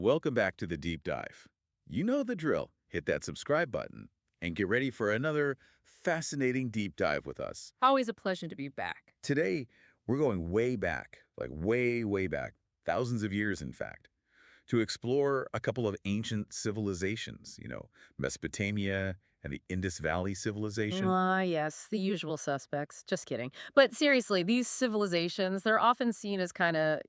Welcome back to the deep dive. You know the drill. Hit that subscribe button and get ready for another fascinating deep dive with us. Always a pleasure to be back. Today, we're going way back, like way, way back, thousands of years, in fact, to explore a couple of ancient civilizations, Mesopotamia and the Indus Valley Civilization. Ah, yes, the usual suspects. Just kidding. But seriously, these civilizations, they're often seen as kind of,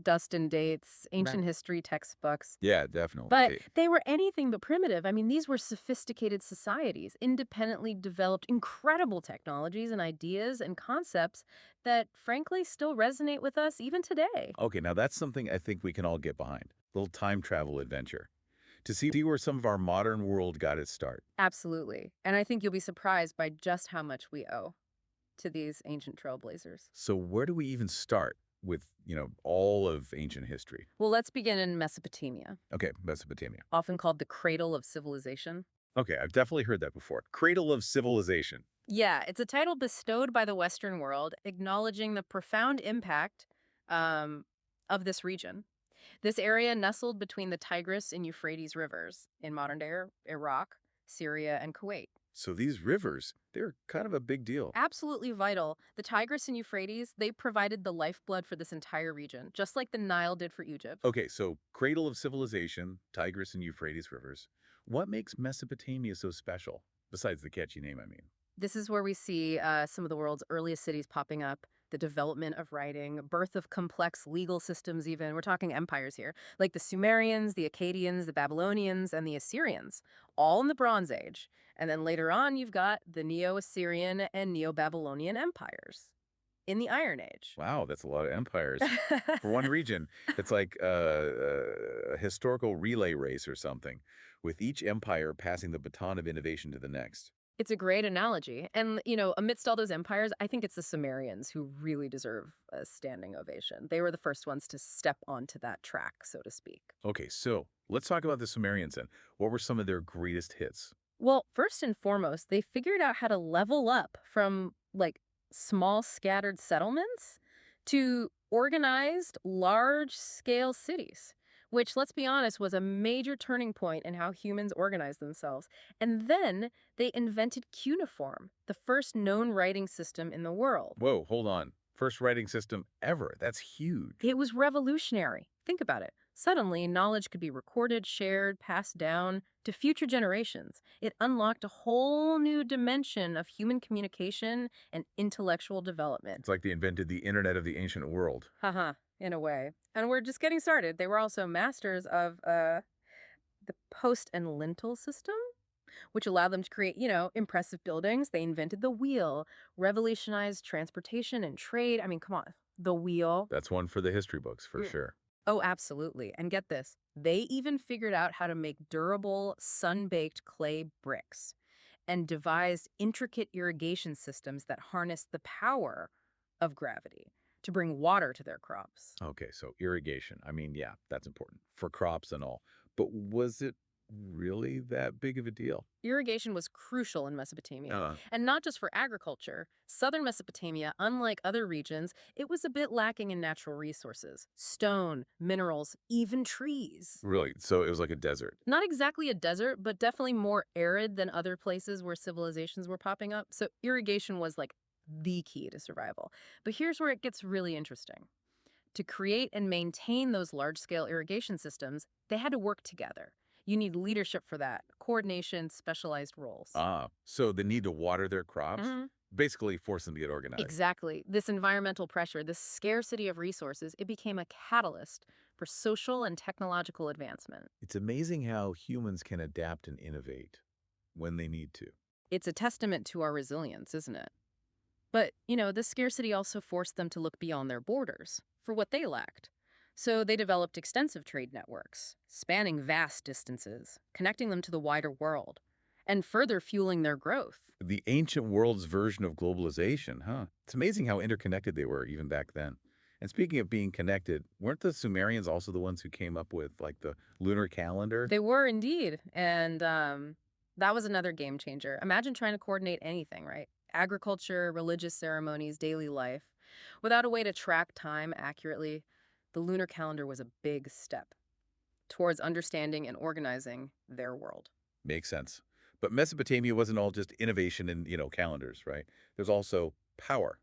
dust and dates, Right. ancient history textbooks. Yeah, definitely. But they were anything but primitive. I mean, these were sophisticated societies, independently developed incredible technologies and ideas and concepts that, frankly, still resonate with us even today. Okay, now that's something I think we can all get behind. Little time travel adventure to see where some of our modern world got its start. Absolutely. And I think you'll be surprised by just how much we owe to these ancient trailblazers. So where do we even start with, all of ancient history? Well, let's begin in Mesopotamia, Okay, Mesopotamia. often called the cradle of civilization. Okay, I've definitely heard that before. Cradle of civilization. Yeah, it's a title bestowed by the Western world, acknowledging the profound impact um, of this region. This area nestled between the Tigris and Euphrates rivers in modern-day Iraq, Syria, and Kuwait. So these rivers, they're kind of a big deal. Absolutely vital. The Tigris and Euphrates, they provided the lifeblood for this entire region, just like the Nile did for Egypt. Okay, so cradle of civilization, Tigris and Euphrates rivers. What makes Mesopotamia so special? Besides the catchy name, I mean. This is where we see some of the world's earliest cities popping up, the development of writing, birth of complex legal systems even. We're talking empires here, like the Sumerians, the Akkadians, the Babylonians, and the Assyrians, all in the Bronze Age. And then later on, you've got the Neo-Assyrian and Neo-Babylonian empires in the Iron Age. Wow, that's a lot of empires. For one region, it's like a historical relay race or something, with each empire passing the baton of innovation to the next. It's a great analogy. And, amidst all those empires, I think it's the Sumerians who really deserve a standing ovation. They were the first ones to step onto that track, so to speak. Okay, so let's talk about the Sumerians then. What were some of their greatest hits? Well, first and foremost, they figured out how to level up from like small scattered settlements to organized large scale cities, which, let's be honest, was a major turning point in how humans organized themselves. And then they invented cuneiform, the first known writing system in the world. Whoa, hold on. First writing system ever. That's huge. It was revolutionary. Think about it. Suddenly, knowledge could be recorded, shared, passed down to future generations. It unlocked a whole new dimension of human communication and intellectual development. It's like they invented the internet of the ancient world. Haha, in a way. And we're just getting started. They were also masters of the post and lintel system, which allowed them to create, impressive buildings. They invented the wheel, revolutionized transportation and trade. I mean, come on, the wheel. That's one for the history books, for sure. Oh, absolutely. And get this, they even figured out how to make durable, sun-baked clay bricks and devised intricate irrigation systems that harnessed the power of gravity to bring water to their crops. Okay, so irrigation. I mean, yeah, that's important for crops and all. But was it really that big of a deal? Irrigation was crucial in Mesopotamia, Uh, and not just for agriculture. Southern Mesopotamia, unlike other regions, it was a bit lacking in natural resources, stone, minerals, even trees. really? So it was like a desert. Not exactly a desert, but definitely more arid than other places where civilizations were popping up. So irrigation was like the key to survival. But here's where it gets really interesting. To create and maintain those large-scale irrigation systems, they had to work together. You need leadership for that, coordination, specialized roles. So the need to water their crops Mhm. basically forced them to get organized. Exactly. This environmental pressure, this scarcity of resources, it became a catalyst for social and technological advancement. It's amazing how humans can adapt and innovate when they need to. It's a testament to our resilience, isn't it? But, this scarcity also forced them to look beyond their borders for what they lacked. So they developed extensive trade networks, spanning vast distances, connecting them to the wider world, and further fueling their growth. The ancient world's version of globalization, huh? It's amazing how interconnected they were even back then. And speaking of being connected, weren't the Sumerians also the ones who came up with like the lunar calendar? They were indeed. And that was another game changer. Imagine trying to coordinate anything, right? Agriculture, religious ceremonies, daily life. Without a way to track time accurately, the lunar calendar was a big step. towards understanding and organizing their world. Makes sense. But Mesopotamia wasn't all just innovation and, calendars, right? There's also power.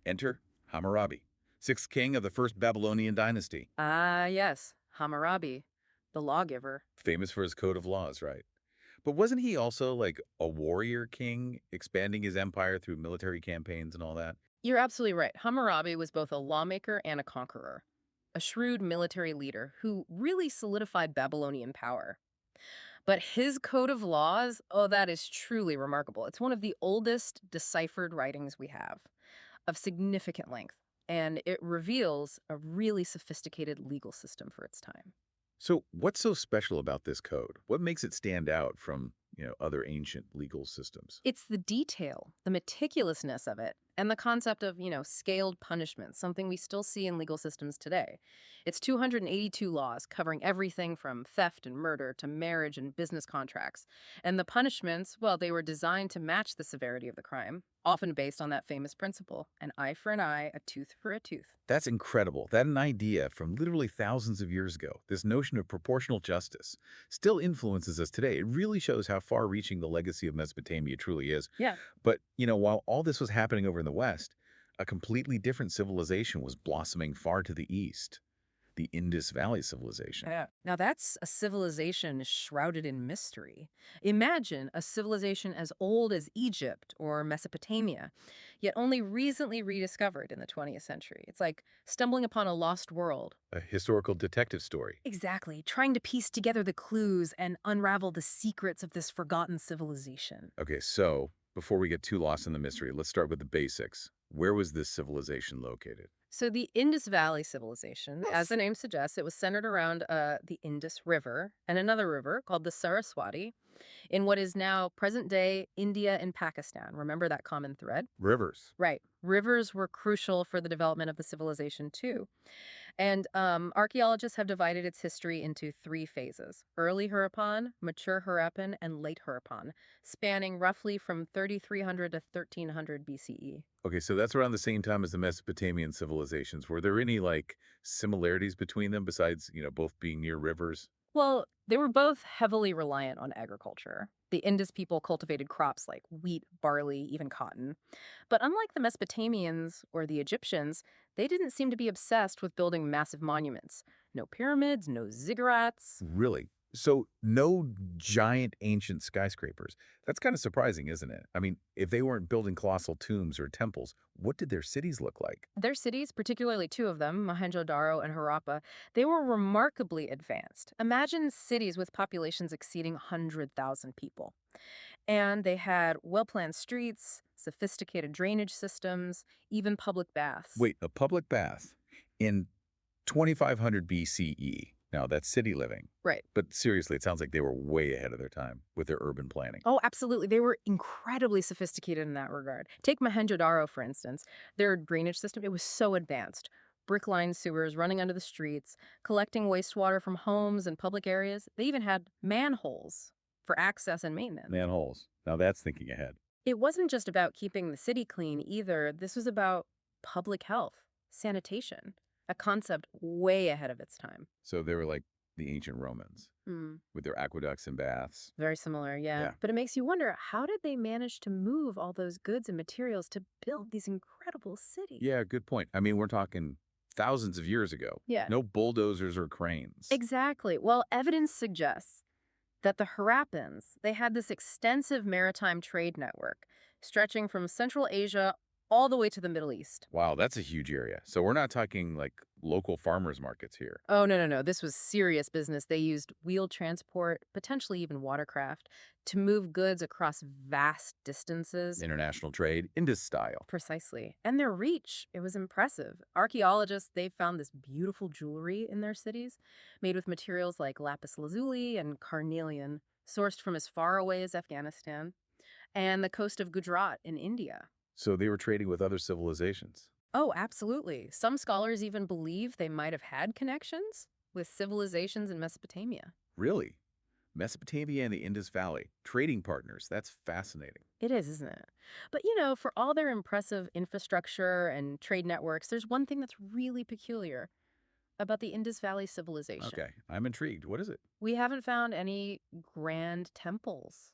Enter Hammurabi, sixth king of the first Babylonian dynasty, Ah, yes, Hammurabi, the lawgiver. famous for his code of laws, right? But wasn't he also like a warrior king, expanding his empire through military campaigns and all that? You're absolutely right. Hammurabi was both a lawmaker and a conqueror, a shrewd military leader who really solidified Babylonian power. But his code of laws, oh, that is truly remarkable. It's one of the oldest deciphered writings we have, of significant length, and it reveals a really sophisticated legal system for its time. So what's so special about this code? What makes it stand out from, other ancient legal systems? It's the detail, the meticulousness of it, and the concept of, scaled punishment, something we still see in legal systems today. It's 282 laws covering everything from theft and murder to marriage and business contracts. And the punishments, well, they were designed to match the severity of the crime, often based on that famous principle, an eye for an eye, a tooth for a tooth. That's incredible. That an idea from literally thousands of years ago, this notion of proportional justice, still influences us today. It really shows how far-reaching the legacy of Mesopotamia truly is. Yeah. But, while all this was happening over in the West, a completely different civilization was blossoming far to the east, the Indus Valley Civilization. Yeah. Now, that's a civilization shrouded in mystery. Imagine a civilization as old as Egypt or Mesopotamia, yet only recently rediscovered in the 20th century. It's like stumbling upon a lost world. A historical detective story. Exactly, trying to piece together the clues and unravel the secrets of this forgotten civilization. Okay, so before we get too lost in the mystery, let's start with the basics. Where was this civilization located? So the Indus Valley Civilization, as the name suggests, it was centered around the Indus River and another river called the Saraswati in what is now present-day India and Pakistan. Remember that common thread? Rivers. Right. Rivers were crucial for the development of the civilization, too. And archaeologists have divided its history into three phases: early Harappan, mature Harappan, and late Harappan, spanning roughly from 3300 to 1300 BCE. Okay, so that's around the same time as the Mesopotamian civilizations. Were there any like similarities between them besides, both being near rivers? Well, they were both heavily reliant on agriculture. The Indus people cultivated crops like wheat, barley, even cotton. But unlike the Mesopotamians or the Egyptians, they didn't seem to be obsessed with building massive monuments. No pyramids, no ziggurats. Really? So no giant ancient skyscrapers. That's kind of surprising, isn't it? I mean, if they weren't building colossal tombs or temples, what did their cities look like? Their cities, particularly two of them, Mohenjo-Daro and Harappa, they were remarkably advanced. Imagine cities with populations exceeding 100,000 people. And they had well-planned streets, sophisticated drainage systems, even public baths. Wait, a public bath in 2500 BCE. Now, that's city living. Right. But seriously, it sounds like they were way ahead of their time with their urban planning. Oh, absolutely. They were incredibly sophisticated in that regard. Take Mohenjo-Daro, for instance. Their drainage system, it was so advanced. Brick-lined sewers running under the streets, collecting wastewater from homes and public areas. They even had manholes for access and maintenance. Manholes. Now that's thinking ahead. It wasn't just about keeping the city clean either. This was about public health, sanitation, a concept way ahead of its time. So they were like the ancient Romans Hmm. with their aqueducts and baths. Very similar, yeah. Yeah. But it makes you wonder, how did they manage to move all those goods and materials to build these incredible cities? Yeah, good point. I mean, we're talking thousands of years ago. Yeah. No bulldozers or cranes. Exactly. Well, evidence suggests that the Harappans, they had this extensive maritime trade network stretching from Central Asia all the way to the Middle East. Wow, that's a huge area. So we're not talking like local farmers markets here. Oh, no, no, no. This was serious business. They used wheeled transport, potentially even watercraft, to move goods across vast distances. International trade, Indus style. Precisely. And their reach, it was impressive. Archaeologists, they found this beautiful jewelry in their cities, made with materials like lapis lazuli and carnelian, sourced from as far away as Afghanistan, and the coast of Gujarat in India. So they were trading with other civilizations. Oh, absolutely. Some scholars even believe they might have had connections with civilizations in Mesopotamia. Really? Mesopotamia and the Indus Valley, trading partners. That's fascinating. It is, isn't it? But, for all their impressive infrastructure and trade networks, there's one thing that's really peculiar: about the Indus Valley Civilization. Okay, I'm intrigued. What is it? We haven't found any grand temples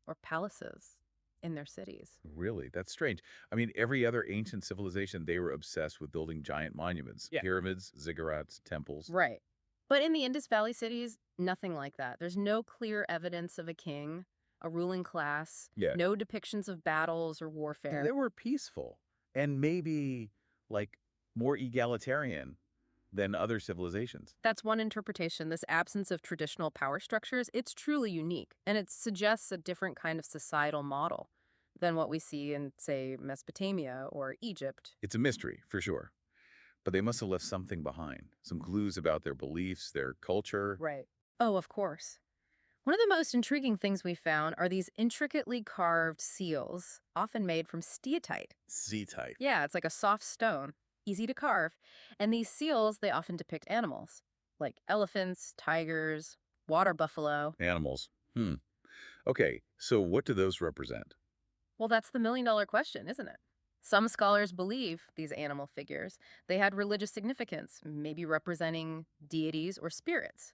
or palaces in their cities. Really? That's strange. I mean, every other ancient civilization, they were obsessed with building giant monuments, Yeah. pyramids, ziggurats, temples. Right. But in the Indus Valley cities, nothing like that. There's no clear evidence of a king, a ruling class, Yeah. no depictions of battles or warfare. They were peaceful and maybe like more egalitarian than other civilizations. That's one interpretation. This absence of traditional power structures, it's truly unique, and it suggests a different kind of societal model than what we see in, say, Mesopotamia or Egypt. It's a mystery, for sure. But they must have left something behind, some clues about their beliefs, their culture. Right. Oh, of course. One of the most intriguing things we found are these intricately carved seals, often made from steatite. C-type. Yeah, it's like a soft stone, easy to carve. And these seals, they often depict animals, like elephants, tigers, water buffalo. Animals. Okay, so what do those represent? Well, that's the million-dollar question, isn't it? Some scholars believe these animal figures, they had religious significance, maybe representing deities or spirits.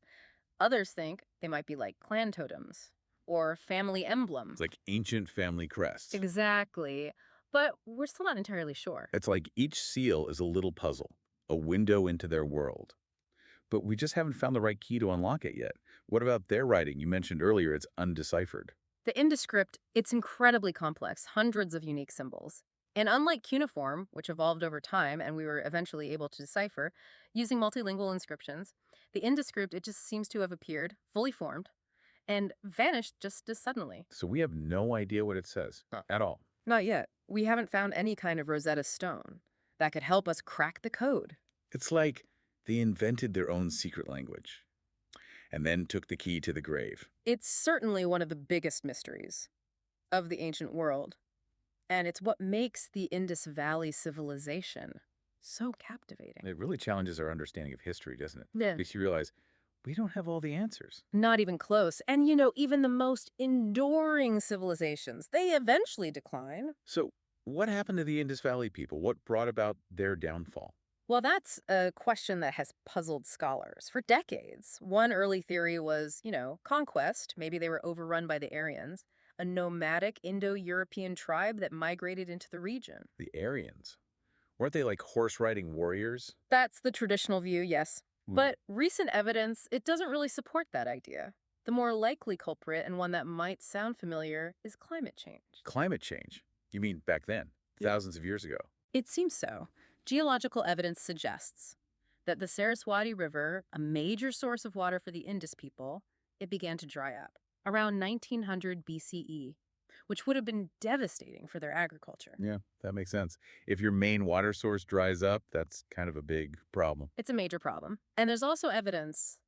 Others think they might be like clan totems or family It's emblems. like ancient family crests. Exactly. But we're still not entirely sure. It's like each seal is a little puzzle, a window into their world. But we just haven't found the right key to unlock it yet. What about their writing? You mentioned earlier it's undeciphered. The Indus script, it's incredibly complex, hundreds of unique symbols. And unlike cuneiform, which evolved over time and we were eventually able to decipher, using multilingual inscriptions, the Indus script, it just seems to have appeared, fully formed, and vanished just as suddenly. So we have no idea what it says at all. Not yet. We haven't found any kind of Rosetta Stone that could help us crack the code. It's like they invented their own secret language and then took the key to the grave. It's certainly one of the biggest mysteries of the ancient world, and it's what makes the Indus Valley Civilization so captivating. It really challenges our understanding of history, doesn't it? Yeah. Makes you realize we don't have all the answers. Not even close. And even the most enduring civilizations, they eventually decline. So what happened to the Indus Valley people? What brought about their downfall? Well, that's a question that has puzzled scholars for decades. One early theory was, conquest. Maybe they were overrun by the Aryans, a nomadic Indo-European tribe that migrated into the region. The Aryans. Weren't they like horse-riding warriors? That's the traditional view, yes. Hmm. But recent evidence, it doesn't really support that idea. The more likely culprit, and one that might sound familiar, is climate change. Climate change? You mean back then, thousands of years ago? It seems so. Geological evidence suggests that the Saraswati River, a major source of water for the Indus people, it began to dry up around 1900 BCE, which would have been devastating for their agriculture. Yeah, that makes sense. If your main water source dries up, that's kind of a big problem. It's a major problem. And there's also evidence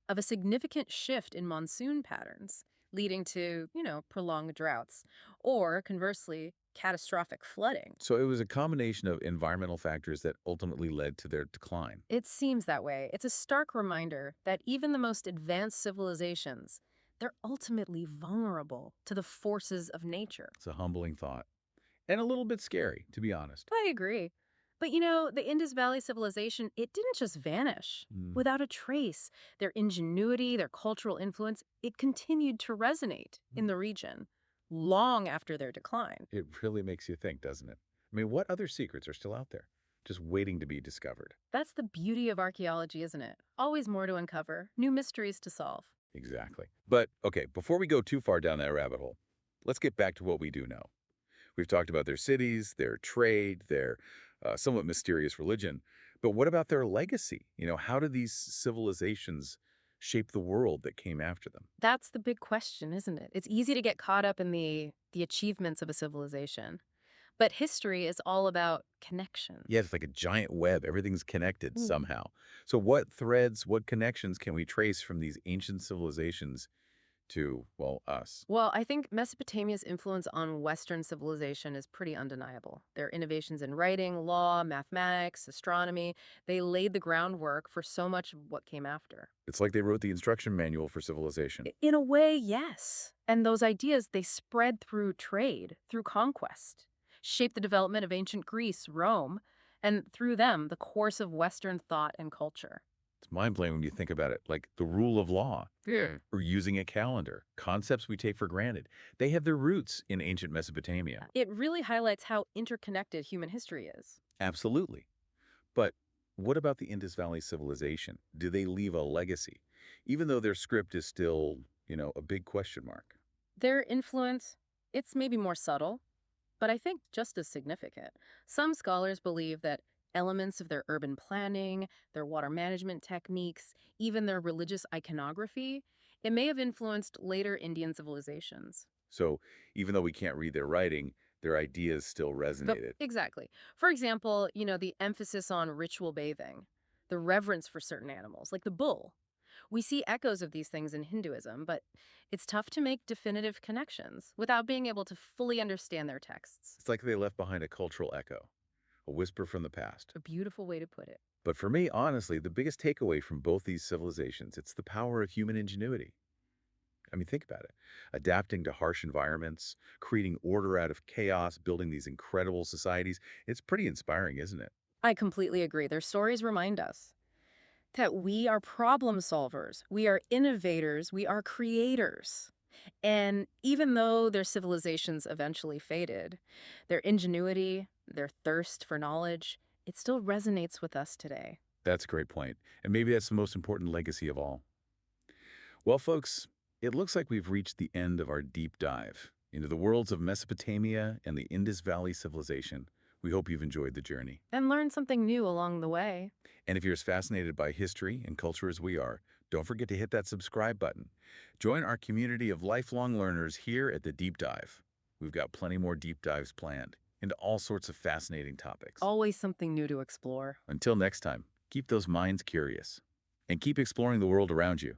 of a significant shift in monsoon patterns, leading to, prolonged droughts, or conversely, catastrophic flooding. So it was a combination of environmental factors that ultimately led to their decline. It seems that way. It's a stark reminder that even the most advanced civilizations, they're ultimately vulnerable to the forces of nature. It's a humbling thought. And a little bit scary, to be honest. I agree. But the Indus Valley Civilization, it didn't just vanish Mm, without a trace. Their ingenuity, their cultural influence, it continued to resonate in the region long after their decline. It really makes you think, doesn't it? I mean, what other secrets are still out there, just waiting to be discovered? That's the beauty of archaeology, isn't it? Always more to uncover, new mysteries to solve. Exactly. But, okay, before we go too far down that rabbit hole, let's get back to what we do know. We've talked about their cities, their trade, their somewhat mysterious religion. But what about their legacy? How did these civilizations shape the world that came after them? That's the big question, isn't it? It's easy to get caught up in the achievements of a civilization. But history is all about connection. Yeah, it's like a giant web. Everything's connected Mm. somehow. So what threads, what connections can we trace from these ancient civilizations to, well, us? Well, I think Mesopotamia's influence on Western civilization is pretty undeniable. Their innovations in writing, law, mathematics, astronomy, they laid the groundwork for so much of what came after. It's like they wrote the instruction manual for civilization. In a way, yes. And those ideas, they spread through trade, through conquest, shaped the development of ancient Greece, Rome, and through them, the course of Western thought and culture. It's mind-blowing when you think about it, like the rule of law Yeah. or using a calendar, concepts we take for granted. They have their roots in ancient Mesopotamia. It really highlights how interconnected human history is. Absolutely. But what about the Indus Valley Civilization? Do they leave a legacy? Even though their script is still, a big question mark. Their influence, it's maybe more subtle, but I think just as significant. Some scholars believe that elements of their urban planning, their water management techniques, even their religious iconography, it may have influenced later Indian civilizations. So even though we can't read their writing, their ideas still But resonated. exactly. For example, the emphasis on ritual bathing, the reverence for certain animals, like the bull. We see echoes of these things in Hinduism, but it's tough to make definitive connections without being able to fully understand their texts. It's like they left behind a cultural echo, a whisper from the past. A beautiful way to put it. But for me, honestly, the biggest takeaway from both these civilizations, it's the power of human ingenuity. I mean, think about it. Adapting to harsh environments, creating order out of chaos, building these incredible societies. It's pretty inspiring, isn't it? I completely agree. Their stories remind us that we are problem solvers, we are innovators, we are creators. And even though their civilizations eventually faded, their ingenuity, their thirst for knowledge, it still resonates with us today. That's a great point. And maybe that's the most important legacy of all. Well, folks, it looks like we've reached the end of our deep dive into the worlds of Mesopotamia and the Indus Valley Civilization. We hope you've enjoyed the journey. And learn something new along the way. And if you're as fascinated by history and culture as we are, don't forget to hit that subscribe button. Join our community of lifelong learners here at the Deep Dive. We've got plenty more deep dives planned into all sorts of fascinating topics. Always something new to explore. Until next time, keep those minds curious and keep exploring the world around you.